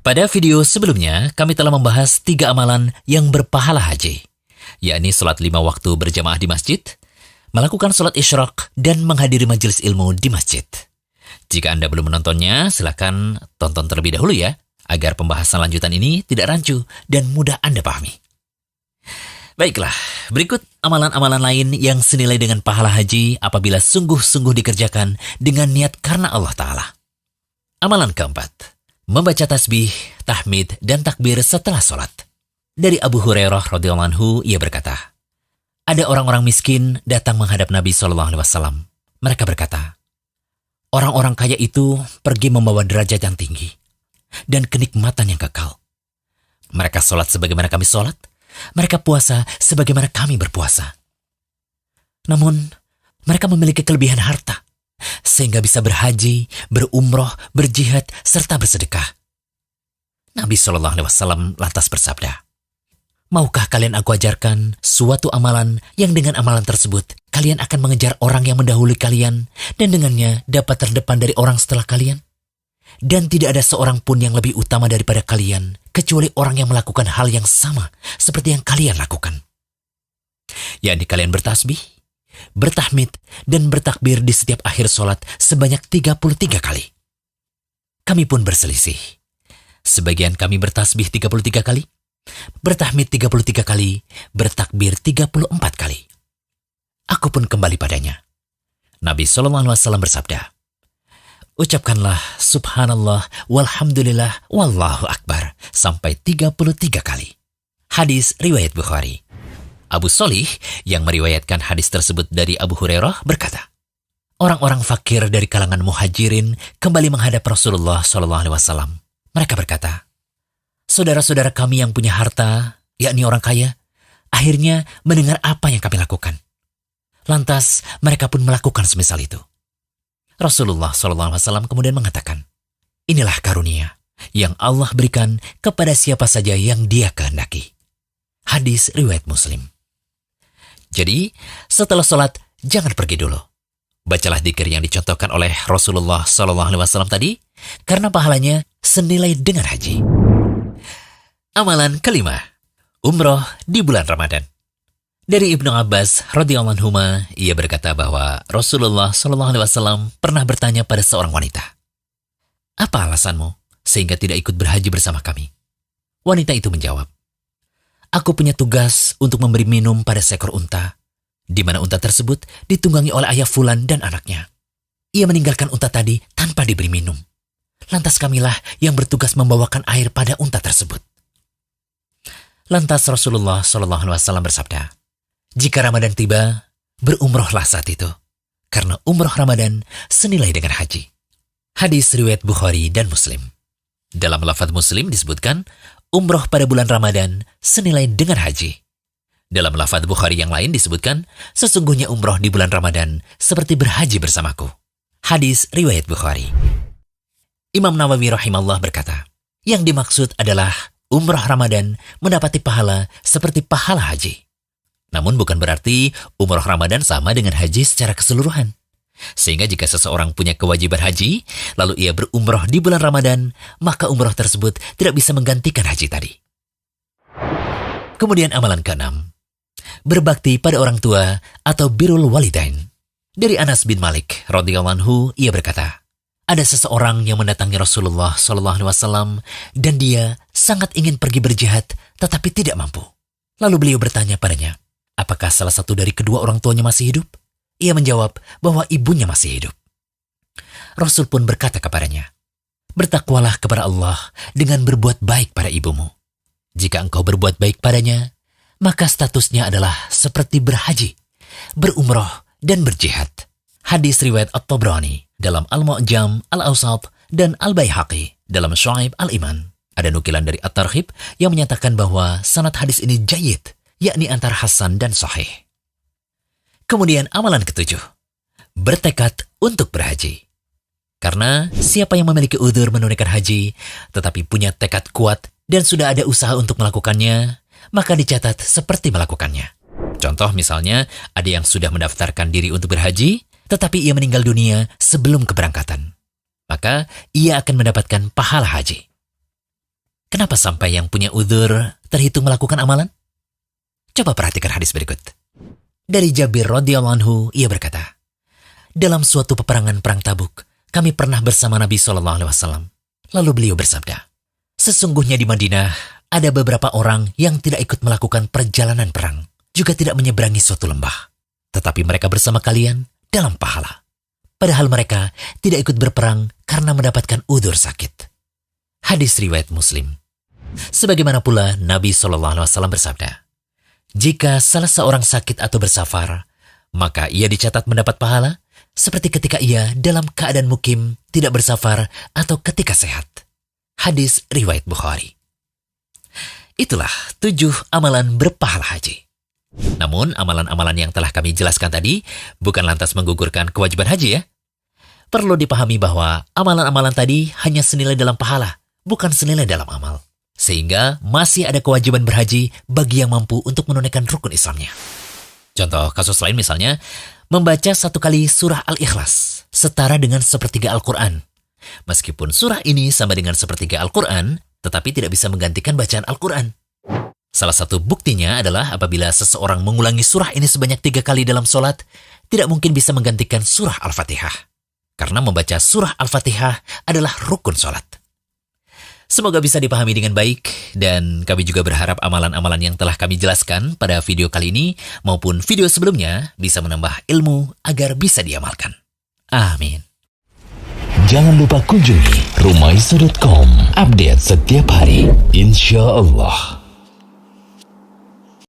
Pada video sebelumnya, kami telah membahas 3 amalan yang berpahala haji, yakni sholat 5 waktu berjamaah di masjid, melakukan sholat isyraq, dan menghadiri majelis ilmu di masjid. Jika Anda belum menontonnya, silakan tonton terlebih dahulu ya, agar pembahasan lanjutan ini tidak rancu dan mudah Anda pahami. Baiklah, berikut amalan-amalan lain yang senilai dengan pahala haji apabila sungguh-sungguh dikerjakan dengan niat karena Allah Ta'ala. Amalan keempat, membaca tasbih, tahmid, dan takbir setelah sholat. Dari Abu Hurairah radhiyallahu anhu, ia berkata, ada orang-orang miskin datang menghadap Nabi SAW. Mereka berkata, orang-orang kaya itu pergi membawa derajat yang tinggi dan kenikmatan yang kekal. Mereka sholat sebagaimana kami sholat, mereka puasa sebagaimana kami berpuasa. Namun, mereka memiliki kelebihan harta, sehingga bisa berhaji, berumroh, berjihad, serta bersedekah. Nabi SAW lantas bersabda, maukah kalian aku ajarkan suatu amalan yang dengan amalan tersebut kalian akan mengejar orang yang mendahului kalian dan dengannya dapat terdepan dari orang setelah kalian? Dan tidak ada seorang pun yang lebih utama daripada kalian kecuali orang yang melakukan hal yang sama seperti yang kalian lakukan. Yakni kalian bertasbih, bertahmid, dan bertakbir di setiap akhir sholat sebanyak 33 kali. Kami pun berselisih. Sebagian kami bertasbih 33 kali, bertahmid 33 kali, bertakbir 34 kali. Aku pun kembali padanya. Nabi SAW bersabda, ucapkanlah subhanallah, walhamdulillah, wallahu akbar sampai 33 kali. Hadis riwayat Bukhari. Abu Sholih yang meriwayatkan hadis tersebut dari Abu Hurairah berkata, orang-orang fakir dari kalangan muhajirin kembali menghadap Rasulullah SAW. Mereka berkata, saudara-saudara kami yang punya harta, yakni orang kaya, akhirnya mendengar apa yang kami lakukan. Lantas mereka pun melakukan semisal itu. Rasulullah SAW kemudian mengatakan, inilah karunia yang Allah berikan kepada siapa saja yang Dia kehendaki. Hadis riwayat Muslim. Jadi, setelah sholat, jangan pergi dulu. Bacalah dzikir yang dicontohkan oleh Rasulullah SAW tadi, karena pahalanya senilai dengan haji. Amalan kelima, umroh di bulan Ramadan. Dari Ibnu Abbas radhiyallahu anhu, ia berkata bahwa Rasulullah SAW pernah bertanya pada seorang wanita, apa alasanmu sehingga tidak ikut berhaji bersama kami? Wanita itu menjawab, aku punya tugas untuk memberi minum pada seekor unta, di mana unta tersebut ditunggangi oleh ayah Fulan dan anaknya. Ia meninggalkan unta tadi tanpa diberi minum. Lantas kamilah yang bertugas membawakan air pada unta tersebut. Lantas Rasulullah SAW bersabda, jika Ramadan tiba, berumrohlah saat itu, karena umroh Ramadan senilai dengan haji. Hadis riwayat Bukhari dan Muslim. Dalam lafaz Muslim disebutkan, umroh pada bulan Ramadan senilai dengan haji. Dalam lafaz Bukhari yang lain disebutkan, sesungguhnya umroh di bulan Ramadan seperti berhaji bersamaku. Hadis riwayat Bukhari. Imam Nawawi rahimahullah berkata, yang dimaksud adalah umroh Ramadan mendapati pahala seperti pahala haji. Namun bukan berarti umroh Ramadan sama dengan haji secara keseluruhan. Sehingga jika seseorang punya kewajiban haji, lalu ia berumroh di bulan Ramadan, maka umroh tersebut tidak bisa menggantikan haji tadi. Kemudian amalan keenam, berbakti pada orang tua atau birrul walidain. Dari Anas bin Malik radhiyallahu anhu, ia berkata, ada seseorang yang mendatangi Rasulullah SAW dan dia sangat ingin pergi berjihad tetapi tidak mampu. Lalu beliau bertanya padanya, apakah salah satu dari kedua orang tuanya masih hidup? Ia menjawab bahwa ibunya masih hidup. Rasul pun berkata kepadanya, bertakwalah kepada Allah dengan berbuat baik pada ibumu. Jika engkau berbuat baik padanya, maka statusnya adalah seperti berhaji, berumroh, dan berjihad. Hadis riwayat At-Tabrani dalam Al-Mu'jam, Al-Awsat, dan Al-Baihaqi dalam Syu'aib Al-Iman. Ada nukilan dari At-Targhib yang menyatakan bahwa sanad hadis ini jayyid, yakni antara hasan dan sahih. Kemudian amalan ketujuh, bertekad untuk berhaji. Karena siapa yang memiliki udzur menunaikan haji, tetapi punya tekad kuat dan sudah ada usaha untuk melakukannya, maka dicatat seperti melakukannya. Contoh misalnya, ada yang sudah mendaftarkan diri untuk berhaji, tetapi ia meninggal dunia sebelum keberangkatan. Maka ia akan mendapatkan pahala haji. Kenapa sampai yang punya udzur terhitung melakukan amalan? Coba perhatikan hadis berikut. Dari Jabir radhiyallahu anhu, ia berkata, dalam suatu peperangan perang Tabuk, kami pernah bersama Nabi SAW. Lalu beliau bersabda, sesungguhnya di Madinah ada beberapa orang yang tidak ikut melakukan perjalanan perang, juga tidak menyeberangi suatu lembah. Tetapi mereka bersama kalian dalam pahala. Padahal mereka tidak ikut berperang karena mendapatkan udzur sakit. Hadis riwayat Muslim. Sebagaimana pula Nabi SAW bersabda, jika salah seorang sakit atau bersafar, maka ia dicatat mendapat pahala seperti ketika ia dalam keadaan mukim, tidak bersafar, atau ketika sehat. Hadis riwayat Bukhari. Itulah 7 amalan berpahala haji. Namun, amalan-amalan yang telah kami jelaskan tadi bukan lantas menggugurkan kewajiban haji ya. Perlu dipahami bahwa amalan-amalan tadi hanya senilai dalam pahala, bukan senilai dalam amal. Sehingga masih ada kewajiban berhaji bagi yang mampu untuk menunaikan rukun Islamnya. Contoh kasus lain misalnya, membaca 1 kali surah Al-Ikhlas setara dengan sepertiga Al-Quran. Meskipun surah ini sama dengan sepertiga Al-Quran, tetapi tidak bisa menggantikan bacaan Al-Quran. Salah satu buktinya adalah apabila seseorang mengulangi surah ini sebanyak 3 kali dalam sholat, tidak mungkin bisa menggantikan surah Al-Fatihah. Karena membaca surah Al-Fatihah adalah rukun sholat. Semoga bisa dipahami dengan baik, dan kami juga berharap amalan-amalan yang telah kami jelaskan pada video kali ini maupun video sebelumnya bisa menambah ilmu agar bisa diamalkan. Amin. Jangan lupa kunjungi rumaiso.com, update setiap hari, insya Allah.